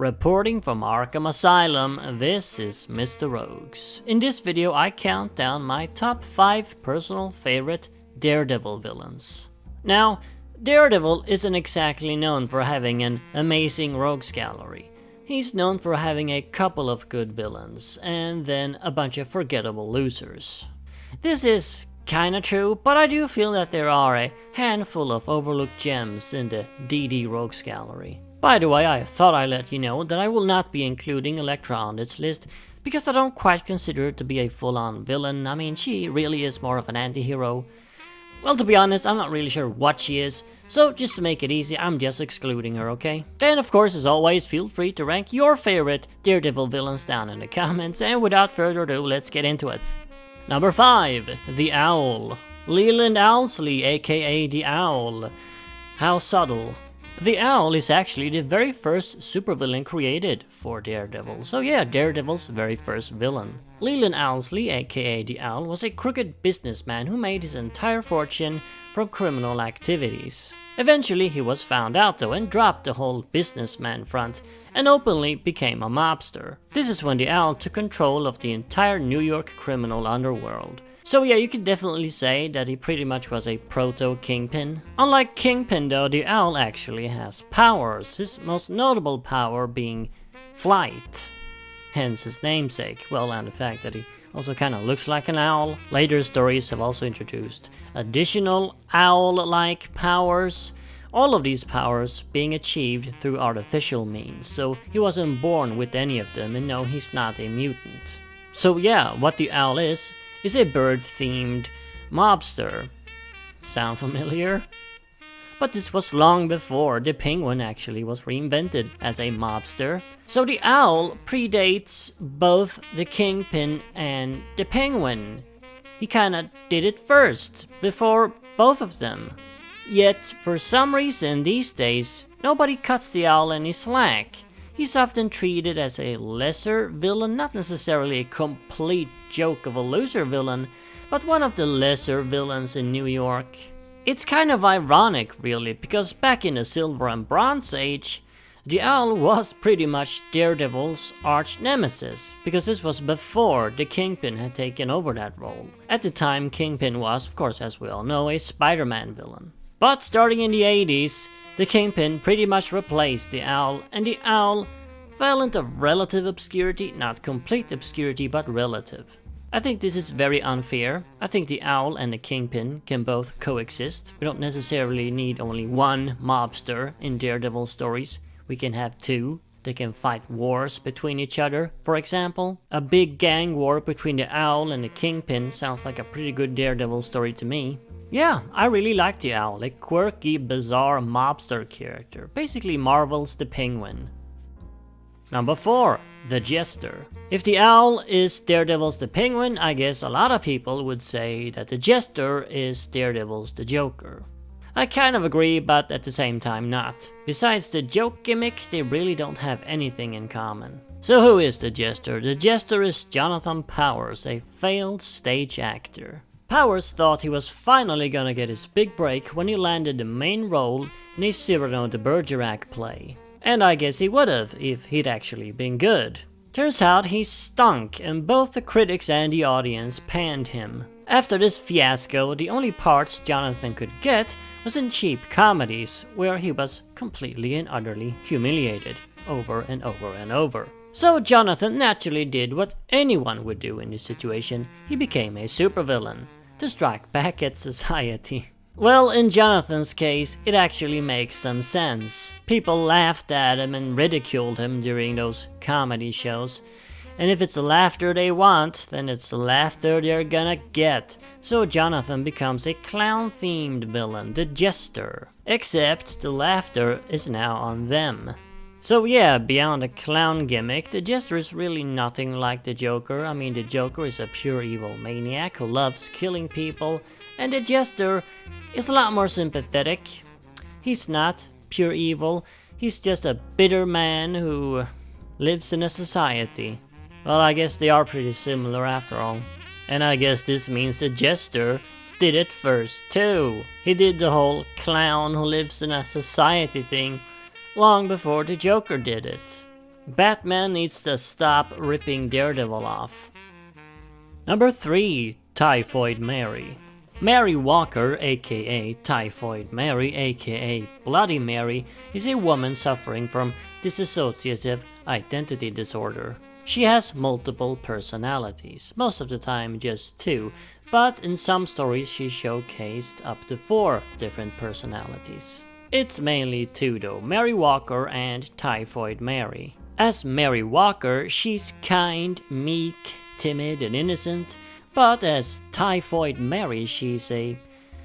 Reporting from Arkham Asylum, this is Mr. Rogues. In this video I count down my top 5 personal favorite Daredevil villains. Now, Daredevil isn't exactly known for having an amazing rogues gallery. He's known for having a couple of good villains, and then a bunch of forgettable losers. This is kinda true, but I do feel that there are a handful of overlooked gems in the DD rogues gallery. By the way, I thought I'd let you know that I will not be including Elektra on this list, because I don't quite consider her to be a full-on villain. I mean, she really is more of an anti-hero. Well, to be honest, I'm not really sure what she is, so just to make it easy, I'm just excluding her, okay? And of course, as always, feel free to rank your favorite Daredevil villains down in the comments, and without further ado, let's get into it. Number 5, the Owl. Leland Owlsley, aka the Owl. How subtle. The Owl is actually the very first supervillain created for Daredevil. So yeah, Daredevil's very first villain. Leland Owlsley, aka the Owl, was a crooked businessman who made his entire fortune from criminal activities. Eventually he was found out though and dropped the whole businessman front and openly became a mobster. This is when the Owl took control of the entire New York criminal underworld. So yeah, you could definitely say that he pretty much was a proto-Kingpin. Unlike Kingpin though, the Owl actually has powers, his most notable power being flight. Hence his namesake, well, and the fact that he also kinda looks like an owl. Later stories have also introduced additional owl-like powers, all of these powers being achieved through artificial means, so he wasn't born with any of them, and no, he's not a mutant. So yeah, what the Owl is a bird-themed mobster. Sound familiar? But this was long before the Penguin actually was reinvented as a mobster. So the Owl predates both the Kingpin and the Penguin. He kinda did it first, before both of them. Yet, for some reason these days, nobody cuts the Owl any slack. He's often treated as a lesser villain, not necessarily a complete joke of a loser villain, but one of the lesser villains in New York. It's kind of ironic really, because back in the Silver and Bronze Age, the Owl was pretty much Daredevil's arch nemesis, because this was before the Kingpin had taken over that role. At the time, Kingpin was, of course as we all know, a Spider-Man villain. But starting in the 80s, the Kingpin pretty much replaced the Owl, and the Owl fell into relative obscurity, not complete obscurity, but relative. I think this is very unfair. I think the Owl and the Kingpin can both coexist. We don't necessarily need only one mobster in Daredevil stories. We can have two. They can fight wars between each other, for example. A big gang war between the Owl and the Kingpin sounds like a pretty good Daredevil story to me. Yeah, I really like the Owl, a quirky, bizarre mobster character. Basically Marvel's the Penguin. Number 4, the Jester. If the Owl is Daredevil's the Penguin, I guess a lot of people would say that the Jester is Daredevil's the Joker. I kind of agree, but at the same time not. Besides the joke gimmick, they really don't have anything in common. So who is the Jester? The Jester is Jonathan Powers, a failed stage actor. Powers thought he was finally gonna get his big break when he landed the main role in a Cyrano de Bergerac play. And I guess he would've if he'd actually been good. Turns out he stunk, and both the critics and the audience panned him. After this fiasco, the only parts Jonathan could get was in cheap comedies, where he was completely and utterly humiliated, over and over and over. So Jonathan naturally did what anyone would do in this situation. He became a supervillain, to strike back at society. Well, in Jonathan's case, it actually makes some sense. People laughed at him and ridiculed him during those comedy shows. And if it's the laughter they want, then it's the laughter they're gonna get. So Jonathan becomes a clown-themed villain, the Jester. Except the laughter is now on them. So yeah, beyond the clown gimmick, the Jester is really nothing like the Joker. I mean, the Joker is a pure evil maniac who loves killing people, and the Jester is a lot more sympathetic. He's not pure evil, he's just a bitter man who lives in a society. Well, I guess they are pretty similar after all. And I guess this means the Jester did it first too. He did the whole clown who lives in a society thing long before the Joker did it. Batman needs to stop ripping Daredevil off. Number 3. Typhoid Mary. Mary Walker, aka Typhoid Mary, aka Bloody Mary, is a woman suffering from dissociative identity disorder. She has multiple personalities, most of the time just 2, but in some stories she showcased up to 4 different personalities. It's mainly 2 though, Mary Walker and Typhoid Mary. As Mary Walker, she's kind, meek, timid, and innocent, but as Typhoid Mary, she's a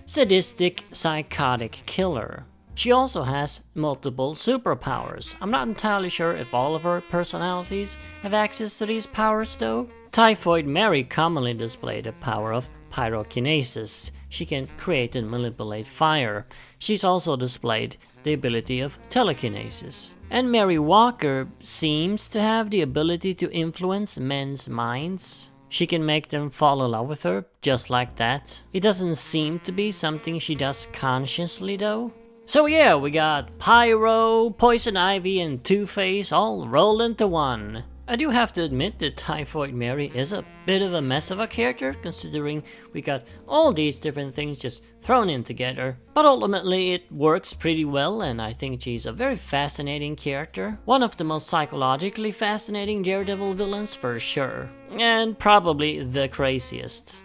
sadistic, psychotic killer. She also has multiple superpowers. I'm not entirely sure if all of her personalities have access to these powers though. Typhoid Mary commonly displayed the power of pyrokinesis. She can create and manipulate fire. She's also displayed the ability of telekinesis. And Mary Walker seems to have the ability to influence men's minds. She can make them fall in love with her, just like that. It doesn't seem to be something she does consciously though. So yeah, we got Pyro, Poison Ivy, and Two-Face all rolled into one. I do have to admit that Typhoid Mary is a bit of a mess of a character, considering we got all these different things just thrown in together. But ultimately it works pretty well, and I think she's a very fascinating character. One of the most psychologically fascinating Daredevil villains for sure. And probably the craziest.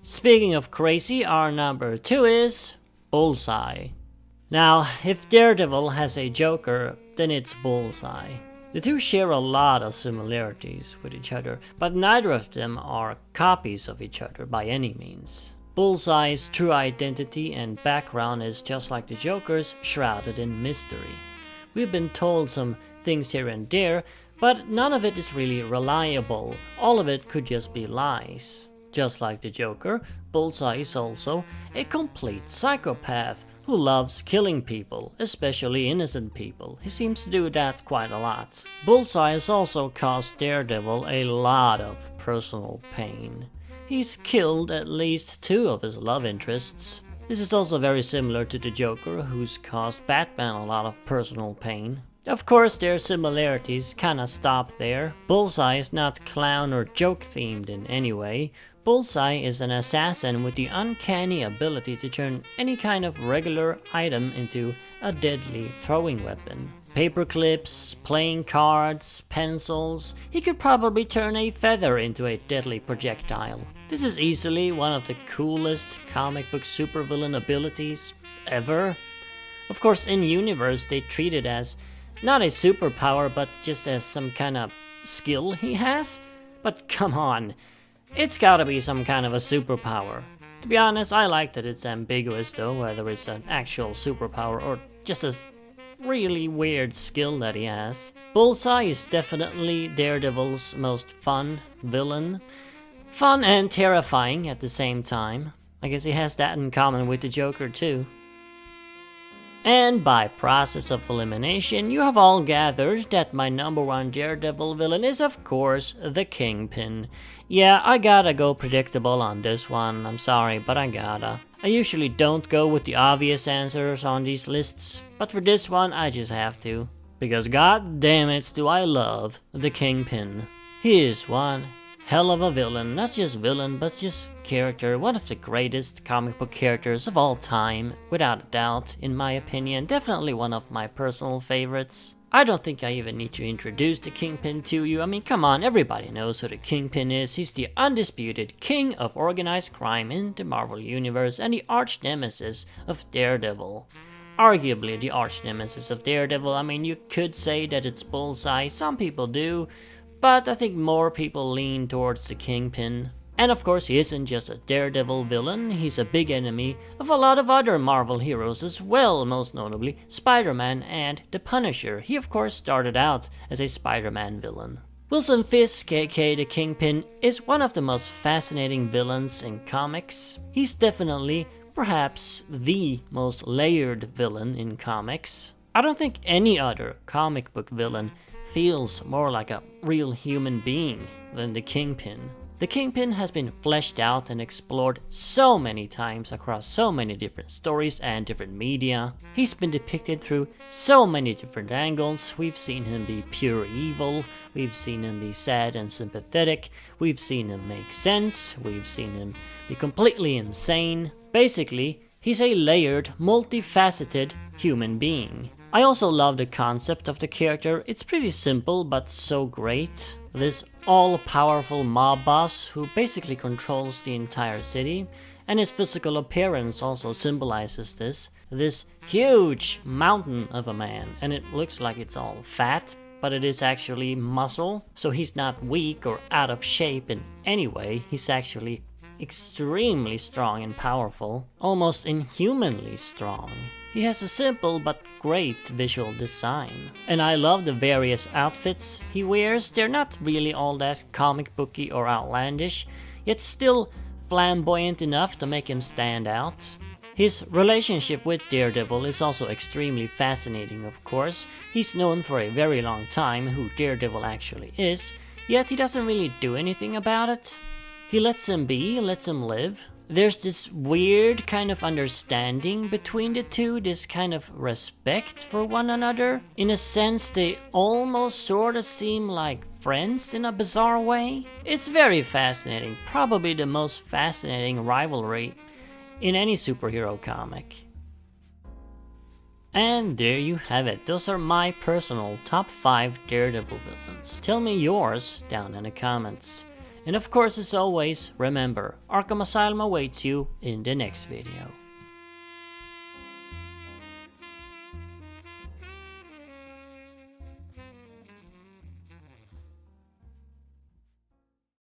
Speaking of crazy, our number 2 is Bullseye. Now, if Daredevil has a Joker, then it's Bullseye. The two share a lot of similarities with each other, but neither of them are copies of each other by any means. Bullseye's true identity and background is just like the Joker's, shrouded in mystery. We've been told some things here and there, but none of it is really reliable. All of it could just be lies. Just like the Joker, Bullseye is also a complete psychopath who loves killing people, especially innocent people. He seems to do that quite a lot. Bullseye has also caused Daredevil a lot of personal pain. He's killed at least 2 of his love interests. This is also very similar to the Joker, who's caused Batman a lot of personal pain. Of course, their similarities kinda stop there. Bullseye is not clown or joke themed in any way. Bullseye is an assassin with the uncanny ability to turn any kind of regular item into a deadly throwing weapon. Paper clips, playing cards, pencils. He could probably turn a feather into a deadly projectile. This is easily one of the coolest comic book supervillain abilities ever. Of course, in universe they treat it as not a superpower, but just as some kind of skill he has. But come on, it's gotta be some kind of a superpower. To be honest, I like that it's ambiguous though, whether it's an actual superpower or just a really weird skill that he has. Bullseye is definitely Daredevil's most fun villain. Fun and terrifying at the same time. I guess he has that in common with the Joker too. And by process of elimination, you have all gathered that my number 1 Daredevil villain is of course the Kingpin. Yeah, I gotta go predictable on this one, I'm sorry, but I gotta. I usually don't go with the obvious answers on these lists, but for this one I just have to. Because god damn it do I love the Kingpin. He is one hell of a villain, not just villain, but just character, one of the greatest comic book characters of all time, without a doubt, in my opinion, definitely one of my personal favorites. I don't think I even need to introduce the Kingpin to you. I mean, come on, everybody knows who the Kingpin is. He's the undisputed king of organized crime in the Marvel Universe and the arch nemesis of Daredevil. Arguably the arch nemesis of Daredevil. I mean, you could say that it's Bullseye, some people do, but I think more people lean towards the Kingpin. And of course, he isn't just a Daredevil villain, he's a big enemy of a lot of other Marvel heroes as well, most notably Spider-Man and the Punisher. He of course started out as a Spider-Man villain. Wilson Fisk, aka the Kingpin, is one of the most fascinating villains in comics. He's definitely, perhaps, the most layered villain in comics. I don't think any other comic book villain feels more like a real human being than the Kingpin. The Kingpin has been fleshed out and explored so many times across so many different stories and different media. He's been depicted through so many different angles. We've seen him be pure evil, we've seen him be sad and sympathetic, we've seen him make sense, we've seen him be completely insane. Basically, he's a layered, multifaceted human being. I also love the concept of the character. It's pretty simple but so great. This all-powerful mob boss who basically controls the entire city, and his physical appearance also symbolizes this huge mountain of a man, and it looks like it's all fat, but it is actually muscle, so he's not weak or out of shape in any way. He's actually extremely strong and powerful, almost inhumanly strong. He has a simple but great visual design. And I love the various outfits he wears. They're not really all that comic booky or outlandish, yet still flamboyant enough to make him stand out. His relationship with Daredevil is also extremely fascinating, of course. He's known for a very long time who Daredevil actually is, yet he doesn't really do anything about it. He lets him be, lets him live. There's this weird kind of understanding between the two, this kind of respect for one another. In a sense, they almost sort of seem like friends in a bizarre way. It's very fascinating, probably the most fascinating rivalry in any superhero comic. And there you have it. Those are my personal top 5 Daredevil villains. Tell me yours down in the comments. And of course, as always, remember, Arkham Asylum awaits you in the next video.